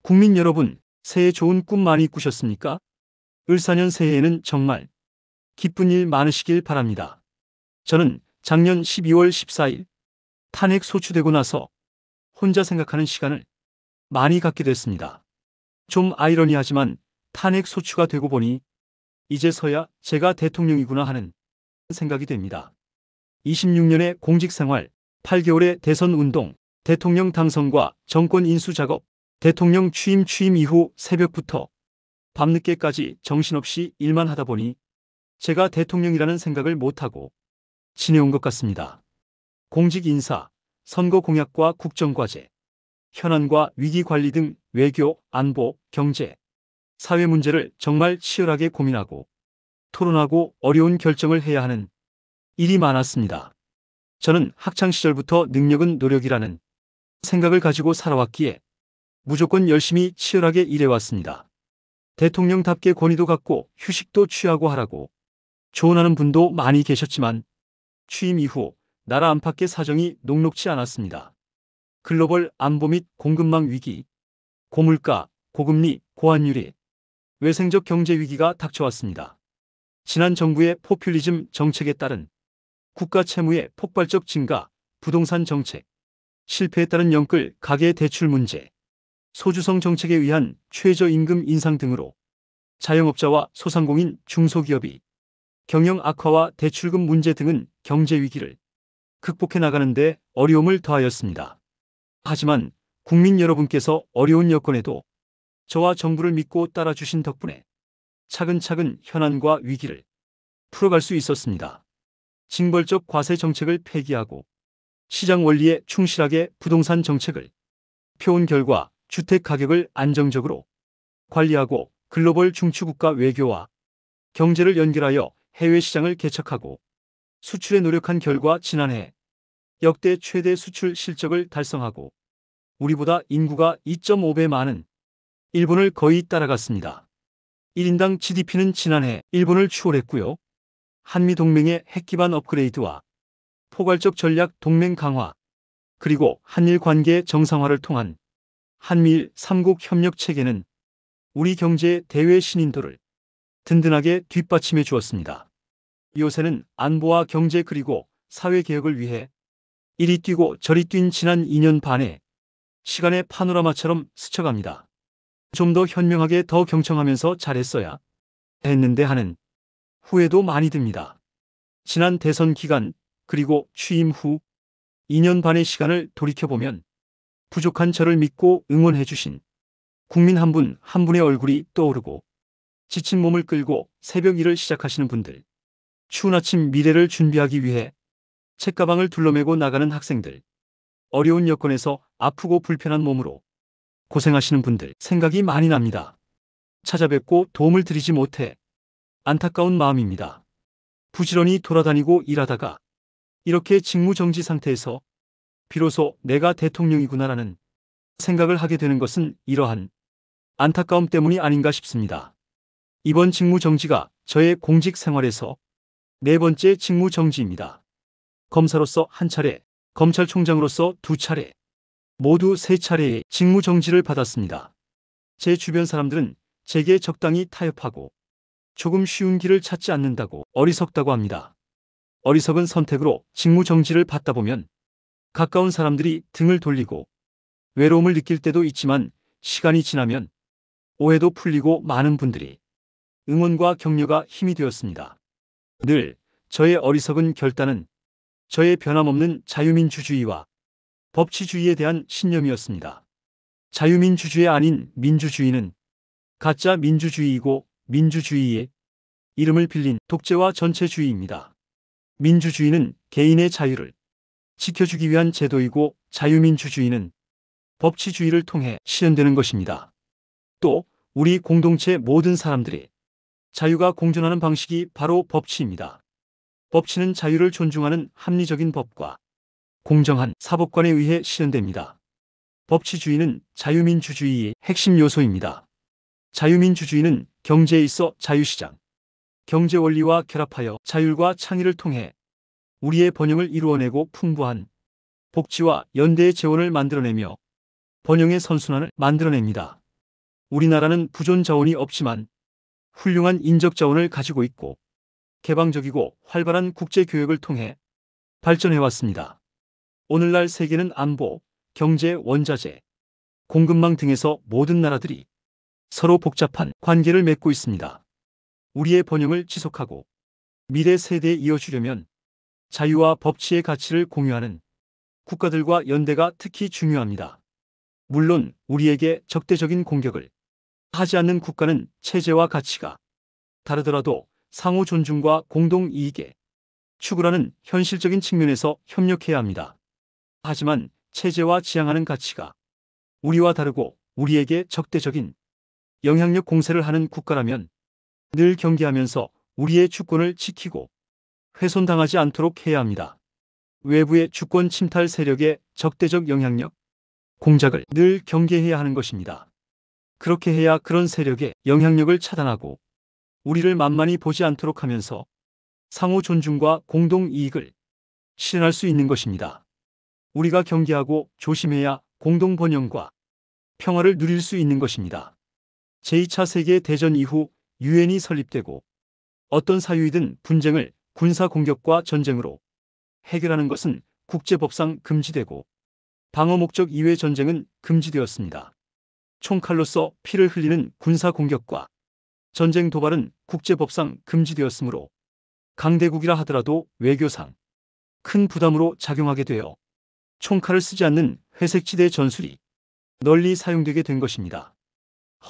국민 여러분, 새해 좋은 꿈 많이 꾸셨습니까? 을사년 새해에는 정말 기쁜 일 많으시길 바랍니다. 저는 작년 12월 14일 탄핵 소추되고 나서 혼자 생각하는 시간을 많이 갖게 됐습니다. 좀 아이러니하지만 탄핵 소추가 되고 보니 이제서야 제가 대통령이구나 하는 생각이 됩니다. 26년의 공직생활, 8개월의 대선 운동, 대통령 당선과 정권 인수 작업, 대통령 취임 이후 새벽부터 밤늦게까지 정신없이 일만 하다 보니 제가 대통령이라는 생각을 못하고 지내온 것 같습니다. 공직 인사, 선거 공약과 국정과제, 현안과 위기 관리 등 외교, 안보, 경제, 사회 문제를 정말 치열하게 고민하고 토론하고 어려운 결정을 해야 하는 일이 많았습니다. 저는 학창시절부터 능력은 노력이라는 생각을 가지고 살아왔기에 무조건 열심히 치열하게 일해왔습니다. 대통령답게 권위도 갖고 휴식도 취하고 하라고 조언하는 분도 많이 계셨지만 취임 이후 나라 안팎의 사정이 녹록지 않았습니다. 글로벌 안보 및 공급망 위기, 고물가, 고금리, 고환율이 외생적 경제 위기가 닥쳐왔습니다. 지난 정부의 포퓰리즘 정책에 따른 국가 채무의 폭발적 증가, 부동산 정책, 실패에 따른 영끌 가계 대출 문제, 소주성 정책에 의한 최저임금 인상 등으로 자영업자와 소상공인, 중소기업이 경영 악화와 대출금 문제 등은 경제 위기를 극복해 나가는 데 어려움을 더하였습니다. 하지만 국민 여러분께서 어려운 여건에도 저와 정부를 믿고 따라주신 덕분에 차근차근 현안과 위기를 풀어갈 수 있었습니다. 징벌적 과세 정책을 폐기하고 시장 원리에 충실하게 부동산 정책을 펴온 결과 주택 가격을 안정적으로 관리하고 글로벌 중추국가 외교와 경제를 연결하여 해외 시장을 개척하고 수출에 노력한 결과 지난해 역대 최대 수출 실적을 달성하고 우리보다 인구가 2.5배 많은 일본을 거의 따라갔습니다. 1인당 GDP는 지난해 일본을 추월했고요. 한미동맹의 핵기반 업그레이드와 포괄적 전략 동맹 강화, 그리고 한일 관계 정상화를 통한 한미일 3국 협력 체계는 우리 경제의 대외 신인도를 든든하게 뒷받침해 주었습니다. 요새는 안보와 경제 그리고 사회 개혁을 위해 이리 뛰고 저리 뛴 지난 2년 반의 시간의 파노라마처럼 스쳐갑니다. 좀 더 현명하게 더 경청하면서 잘했어야 했는데 하는 후회도 많이 듭니다. 지난 대선 기간 그리고 취임 후 2년 반의 시간을 돌이켜보면 부족한 저를 믿고 응원해 주신 국민 한 분 한 분의 얼굴이 떠오르고 지친 몸을 끌고 새벽 일을 시작하시는 분들, 추운 아침 미래를 준비하기 위해 책가방을 둘러매고 나가는 학생들, 어려운 여건에서 아프고 불편한 몸으로 고생하시는 분들 생각이 많이 납니다. 찾아뵙고 도움을 드리지 못해 안타까운 마음입니다. 부지런히 돌아다니고 일하다가 이렇게 직무정지 상태에서 비로소 내가 대통령이구나라는 생각을 하게 되는 것은 이러한 안타까움 때문이 아닌가 싶습니다. 이번 직무정지가 저의 공직 생활에서 네 번째 직무정지입니다. 검사로서 한 차례, 검찰총장으로서 두 차례, 모두 세 차례의 직무정지를 받았습니다. 제 주변 사람들은 제게 적당히 타협하고 조금 쉬운 길을 찾지 않는다고 어리석다고 합니다. 어리석은 선택으로 직무정지를 받다 보면 가까운 사람들이 등을 돌리고 외로움을 느낄 때도 있지만 시간이 지나면 오해도 풀리고 많은 분들이 응원과 격려가 힘이 되었습니다. 늘 저의 어리석은 결단은 저의 변함없는 자유민주주의와 법치주의에 대한 신념이었습니다. 자유민주주의 아닌 민주주의는 가짜 민주주의이고 민주주의의 이름을 빌린 독재와 전체주의입니다. 민주주의는 개인의 자유를 지켜주기 위한 제도이고 자유민주주의는 법치주의를 통해 실현되는 것입니다. 또 우리 공동체 모든 사람들이 자유가 공존하는 방식이 바로 법치입니다. 법치는 자유를 존중하는 합리적인 법과 공정한 사법관에 의해 실현됩니다. 법치주의는 자유민주주의의 핵심 요소입니다. 자유민주주의는 경제에 있어 자유시장, 경제원리와 결합하여 자율과 창의를 통해 우리의 번영을 이루어내고 풍부한 복지와 연대의 재원을 만들어내며 번영의 선순환을 만들어냅니다. 우리나라는 부존 자원이 없지만 훌륭한 인적 자원을 가지고 있고 개방적이고 활발한 국제 교역을 통해 발전해왔습니다. 오늘날 세계는 안보, 경제, 원자재, 공급망 등에서 모든 나라들이 서로 복잡한 관계를 맺고 있습니다. 우리의 번영을 지속하고 미래 세대에 이어주려면 자유와 법치의 가치를 공유하는 국가들과 연대가 특히 중요합니다. 물론 우리에게 적대적인 공격을 하지 않는 국가는 체제와 가치가 다르더라도 상호 존중과 공동 이익에 추구하는 현실적인 측면에서 협력해야 합니다. 하지만 체제와 지향하는 가치가 우리와 다르고 우리에게 적대적인 영향력 공세를 하는 국가라면 늘 경계하면서 우리의 주권을 지키고 훼손당하지 않도록 해야 합니다. 외부의 주권 침탈 세력의 적대적 영향력 공작을 늘 경계해야 하는 것입니다. 그렇게 해야 그런 세력의 영향력을 차단하고 우리를 만만히 보지 않도록 하면서 상호 존중과 공동 이익을 실현할 수 있는 것입니다. 우리가 경계하고 조심해야 공동 번영과 평화를 누릴 수 있는 것입니다. 제2차 세계대전 이후 유엔이 설립되고 어떤 사유이든 분쟁을 군사 공격과 전쟁으로 해결하는 것은 국제법상 금지되고 방어 목적 이외 전쟁은 금지되었습니다. 총칼로서 피를 흘리는 군사 공격과 전쟁 도발은 국제법상 금지되었으므로 강대국이라 하더라도 외교상 큰 부담으로 작용하게 되어 총칼을 쓰지 않는 회색지대 전술이 널리 사용되게 된 것입니다.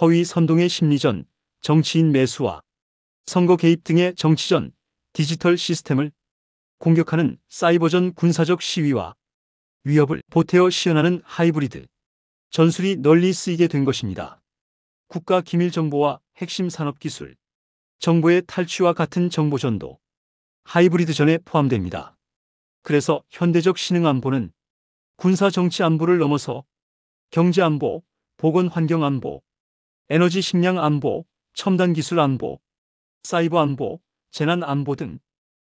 허위 선동의 심리전, 정치인 매수와 선거 개입 등의 정치전, 디지털 시스템을 공격하는 사이버전 군사적 시위와 위협을 보태어 시연하는 하이브리드 전술이 널리 쓰이게 된 것입니다. 국가 기밀 정보와 핵심 산업 기술, 정보의 탈취와 같은 정보전도 하이브리드전에 포함됩니다. 그래서 현대적 신흥 안보는 군사 정치 안보를 넘어서 경제 안보, 보건 환경 안보, 에너지 식량 안보, 첨단 기술 안보, 사이버 안보, 재난 안보 등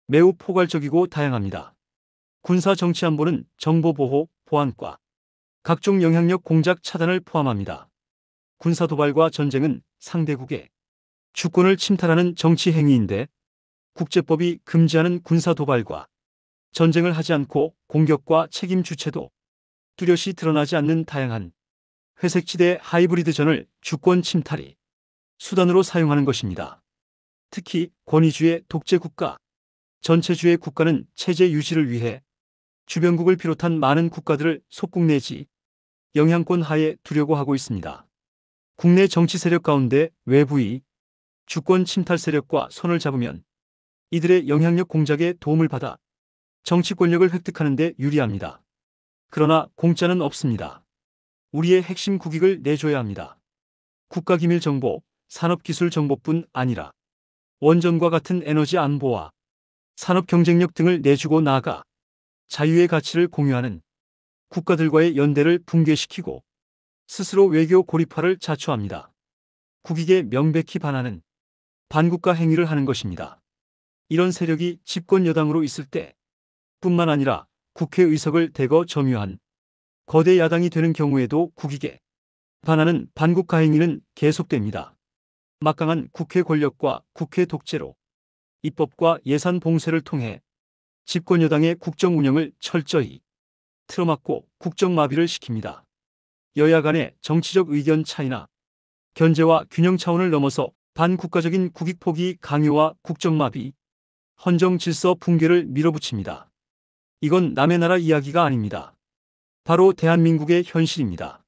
매우 포괄적이고 다양합니다. 군사 정치 안보는 정보 보호, 보안과 각종 영향력 공작 차단을 포함합니다. 군사 도발과 전쟁은 상대국의 주권을 침탈하는 정치 행위인데 국제법이 금지하는 군사 도발과 전쟁을 하지 않고 공격과 책임 주체도 뚜렷이 드러나지 않는 다양한 회색지대 하이브리드전을 주권 침탈이 수단으로 사용하는 것입니다. 특히 권위주의 독재국가, 전체주의 국가는 체제 유지를 위해 주변국을 비롯한 많은 국가들을 속국 내지 영향권 하에 두려고 하고 있습니다. 국내 정치 세력 가운데 외부의 주권 침탈 세력과 손을 잡으면 이들의 영향력 공작에 도움을 받아 정치 권력을 획득하는 데 유리합니다. 그러나 공짜는 없습니다. 우리의 핵심 국익을 내줘야 합니다. 국가기밀정보, 산업기술정보뿐 아니라 원전과 같은 에너지 안보와 산업 경쟁력 등을 내주고 나아가 자유의 가치를 공유하는 국가들과의 연대를 붕괴시키고 스스로 외교 고립화를 자초합니다. 국익에 명백히 반하는 반국가 행위를 하는 것입니다. 이런 세력이 집권 여당으로 있을 때 뿐만 아니라 국회의석을 대거 점유한 거대 야당이 되는 경우에도 국익에 반하는 반국가 행위는 계속됩니다. 막강한 국회 권력과 국회 독재로 입법과 예산 봉쇄를 통해 집권 여당의 국정 운영을 철저히 틀어막고 국정 마비를 시킵니다. 여야 간의 정치적 의견 차이나 견제와 균형 차원을 넘어서 반국가적인 국익 포기 강요와 국정 마비, 헌정 질서 붕괴를 밀어붙입니다. 이건 남의 나라 이야기가 아닙니다. 바로 대한민국의 현실입니다.